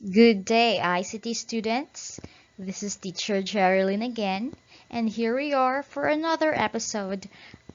Good day, ICT students. This is teacher Jerilyn again, and here we are for another episode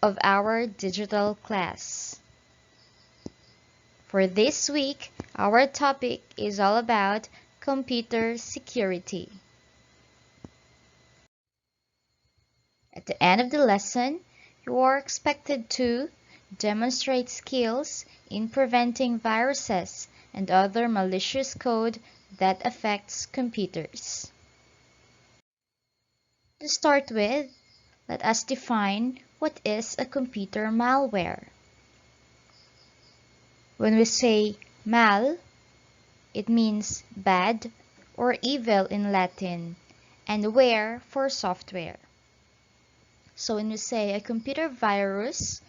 of our digital class. For this week, our topic is all about computer security. At the end of the lesson, you are expected to demonstrate skills in preventing viruses and other malicious code that affects computers. To start with, let us define what is a computer malware. When we say mal, it means bad or evil in Latin, and ware for software. So when we say a computer virus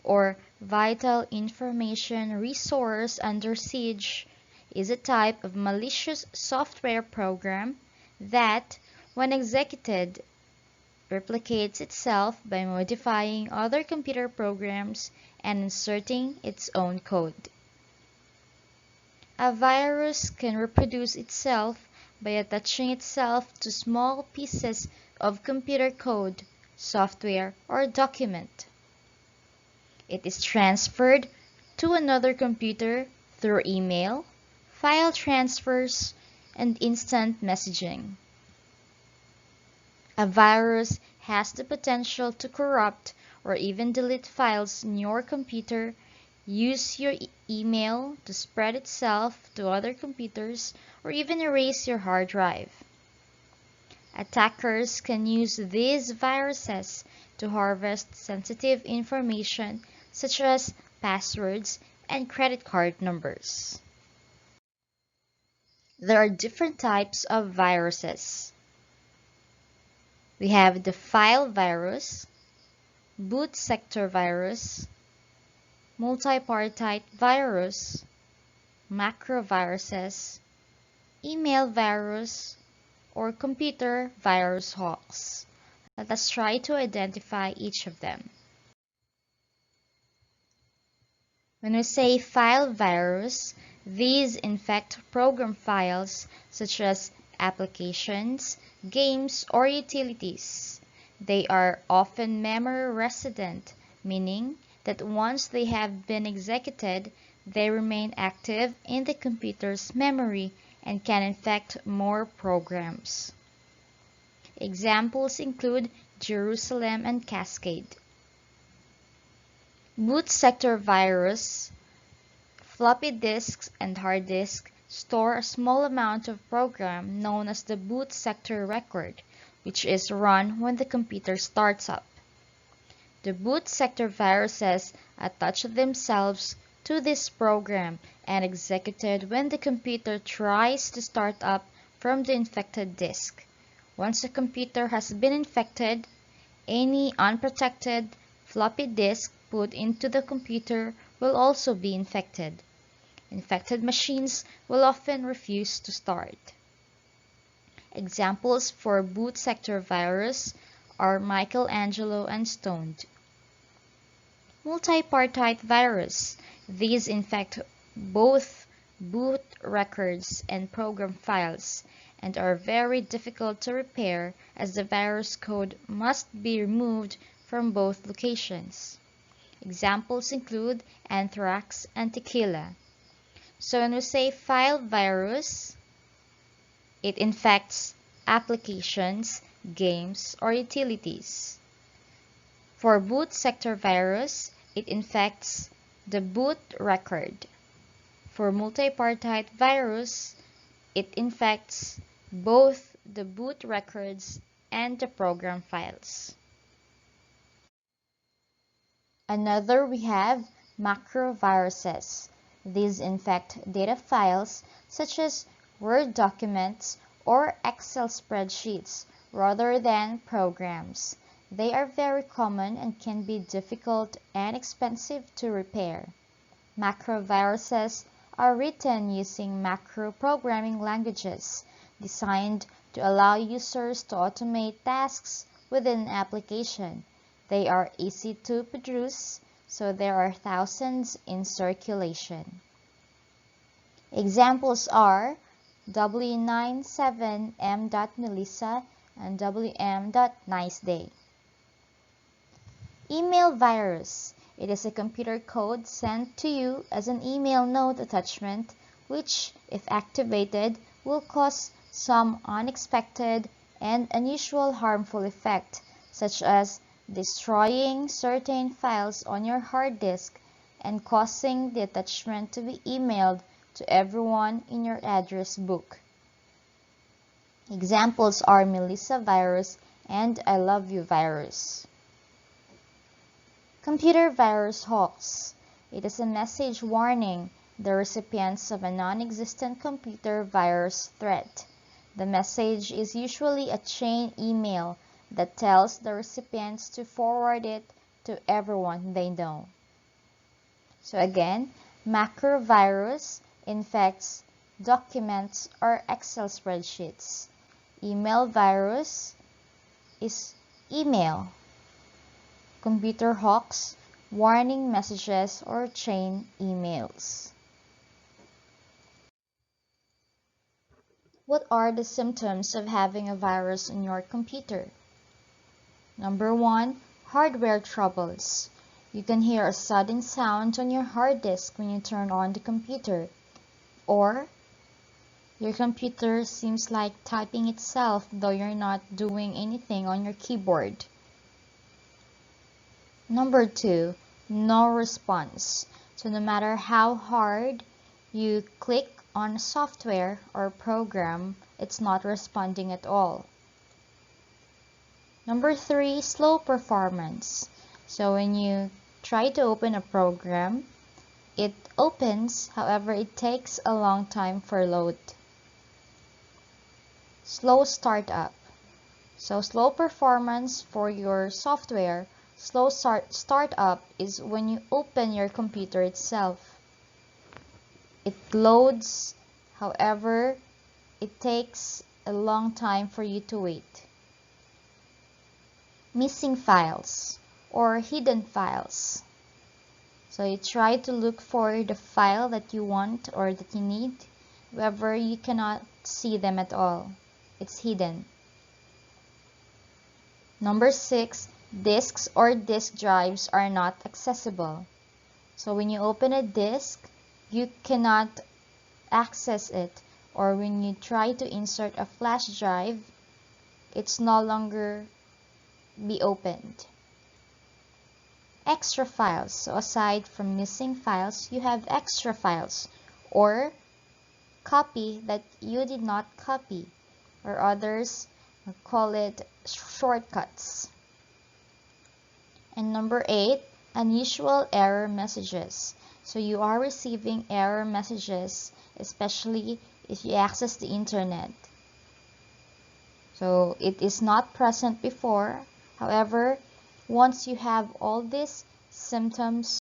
or vital information resource under siege is a type of malicious software program that, when executed, replicates itself by modifying other computer programs and inserting its own code. A virus can reproduce itself by attaching itself to small pieces of computer code, software, or document. It is transferred to another computer through email, file transfers, and instant messaging. A virus has the potential to corrupt or even delete files in your computer, use your email to spread itself to other computers, or even erase your hard drive. Attackers can use these viruses to harvest sensitive information such as passwords and credit card numbers. There are different types of viruses. We have the file virus, boot sector virus, multipartite virus, macroviruses, email virus, or computer virus hawks. Let us try to identify each of them. When we say file virus, these infect program files such as applications, games, or utilities. They are often memory resident, meaning that once they have been executed, they remain active in the computer's memory and can infect more programs. Examples include Jerusalem and Cascade. Boot sector virus. Floppy disks and hard disks store a small amount of program known as the boot sector record, which is run when the computer starts up. The boot sector viruses attach themselves to this program and executed when the computer tries to start up from the infected disk. Once the computer has been infected, any unprotected floppy disk put into the computer will also be infected. Infected machines will often refuse to start. Examples for boot sector virus are Michelangelo and Stoned. Multipartite virus. These infect both boot records and program files and are very difficult to repair as the virus code must be removed from both locations. Examples include anthrax and tequila. So when we say file virus, it infects applications, games, or utilities. For boot sector virus, it infects the boot record. For multipartite virus, it infects both the boot records and the program files. Another we have macroviruses. These infect data files such as Word documents or Excel spreadsheets rather than programs. They are very common and can be difficult and expensive to repair. Macroviruses are written using macro programming languages designed to allow users to automate tasks within an application. They are easy to produce, so there are thousands in circulation. Examples are w97m.melissa and wm.niceday. Email virus. It is a computer code sent to you as an email note attachment, which, if activated, will cause some unexpected and unusual harmful effect, such as destroying certain files on your hard disk and causing the attachment to be emailed to everyone in your address book. Examples are Melissa virus and I love you virus. Computer virus hoax. It is a message warning the recipients of a non-existent computer virus threat. The message is usually a chain email that tells the recipients to forward it to everyone they know. So again, macrovirus infects documents or Excel spreadsheets. Email virus is email. Computer hoax, warning messages or chain emails. What are the symptoms of having a virus on your computer? Number 1, hardware troubles. You can hear a sudden sound on your hard disk when you turn on the computer, or your computer seems like typing itself though you're not doing anything on your keyboard. Number 2, no response. So no matter how hard you click on software or program, it's not responding at all. Number 3, slow performance. So when you try to open a program, it opens, however it takes a long time for load. Slow startup. So slow performance for your software. Slow startup is when you open your computer itself. It loads, however, it takes a long time for you to wait. Missing files or hidden files. So you try to look for the file that you want or that you need, however, you cannot see them at all. It's hidden. Number 6, disks or disk drives are not accessible. So when you open a disk, you cannot access it, or when you try to insert a flash drive, it's no longer be opened. Extra files. So aside from missing files, you have extra files or copy that you did not copy, or others call it shortcuts. And number 8, unusual error messages. So you are receiving error messages, especially if you access the internet. So it is not present before. However, once you have all these symptoms,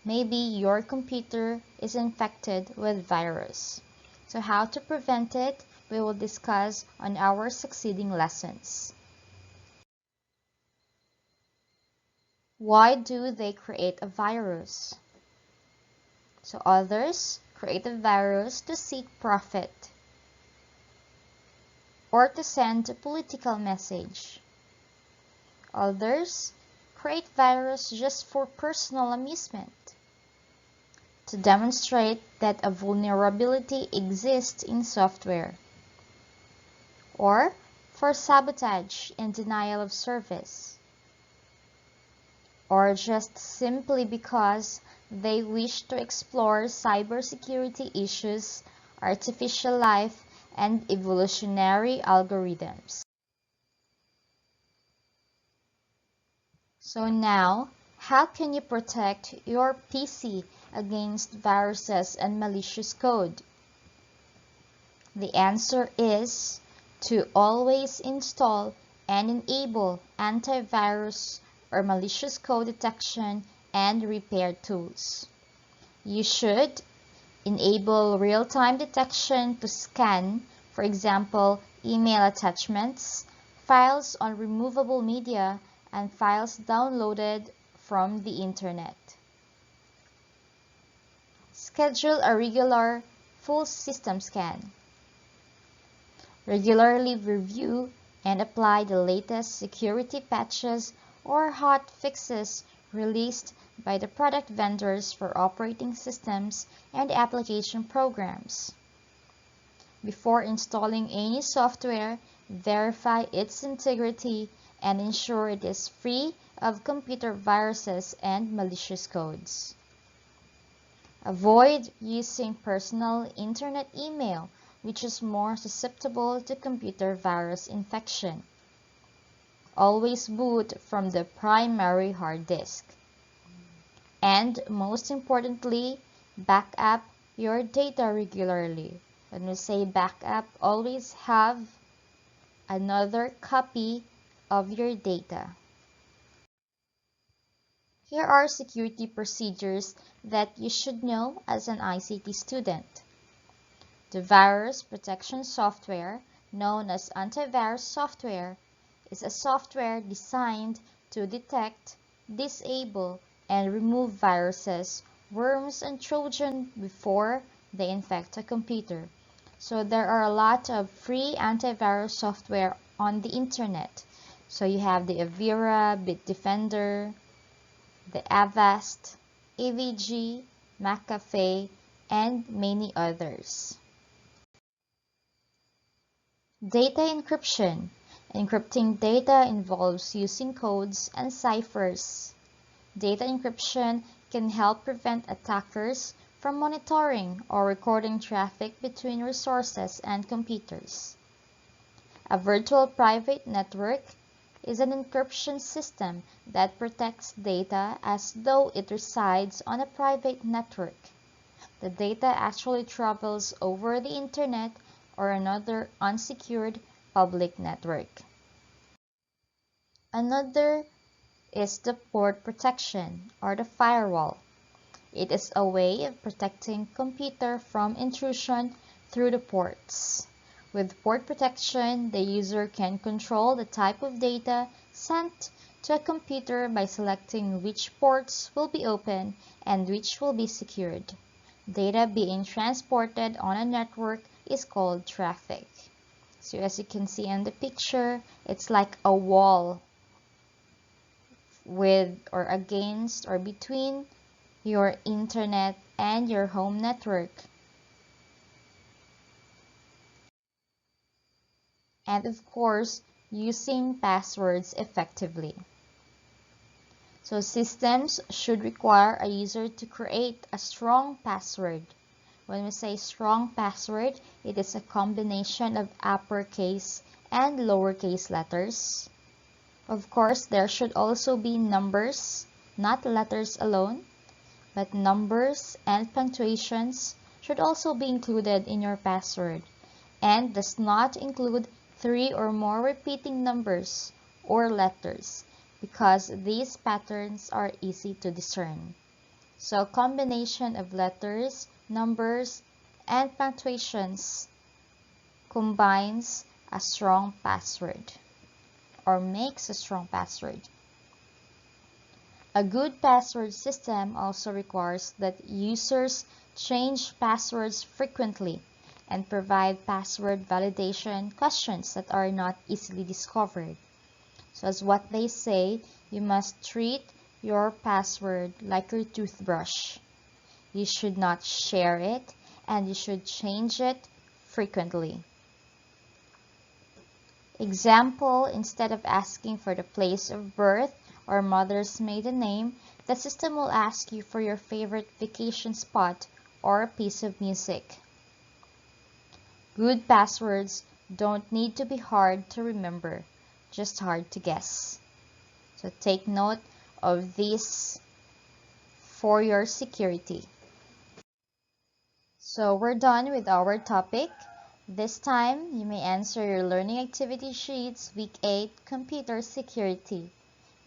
maybe your computer is infected with virus. So how to prevent it, we will discuss on our succeeding lessons. Why do they create a virus? So others create a virus to seek profit or to send a political message. Others create virus just for personal amusement, to demonstrate that a vulnerability exists in software, or for sabotage and denial of service, or just simply because they wish to explore cybersecurity issues, artificial life, and evolutionary algorithms. So now, how can you protect your PC against viruses and malicious code? The answer is to always install and enable antivirus or malicious code detection and repair tools. You should enable real-time detection to scan, for example, email attachments, files on removable media, and files downloaded from the internet. Schedule a regular full system scan. Regularly review and apply the latest security patches or hot fixes released by the product vendors for operating systems and application programs. Before installing any software, verify its integrity and ensure it is free of computer viruses and malicious codes. Avoid using personal internet email, which is more susceptible to computer virus infection. Always boot from the primary hard disk. And most importantly, back up your data regularly. When we say backup, always have another copy of your data. Here are security procedures that you should know as an ICT student. The virus protection software, known as antivirus software, is a software designed to detect, disable, and remove viruses, worms, and Trojan before they infect a computer. So there are a lot of free antivirus software on the internet. So you have the Avira, Bitdefender, the Avast, AVG, McAfee, and many others. Data encryption. Encrypting data involves using codes and ciphers. Data encryption can help prevent attackers from monitoring or recording traffic between resources and computers. A virtual private network is an encryption system that protects data as though it resides on a private network. The data actually travels over the internet or another unsecured public network. Another is the port protection or the firewall. It is a way of protecting computer from intrusion through the ports. With port protection, the user can control the type of data sent to a computer by selecting which ports will be open and which will be secured. Data being transported on a network is called traffic. So as you can see in the picture, it's like a wall with or against or between your internet and your home network. And of course, using passwords effectively. So systems should require a user to create a strong password. When we say strong password, it is a combination of uppercase and lowercase letters. Of course, there should also be numbers, not letters alone, but numbers and punctuations should also be included in your password and does not include 3 or more repeating numbers or letters because these patterns are easy to discern. So combination of letters, numbers, and punctuations combines a strong password or makes a strong password. A good password system also requires that users change passwords frequently and provide password validation questions that are not easily discovered. So as what they say, you must treat your password like your toothbrush. You should not share it and you should change it frequently. Example, instead of asking for the place of birth or mother's maiden name, the system will ask you for your favorite vacation spot or a piece of music. Good passwords don't need to be hard to remember, just hard to guess. So take note of this for your security. So we're done with our topic. This time, you may answer your learning activity sheets, Week 8, Computer Security,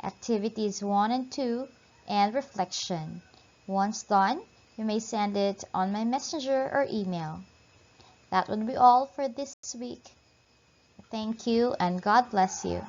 Activities 1 and 2, and Reflection. Once done, you may send it on my messenger or email. That would be all for this week. Thank you and God bless you.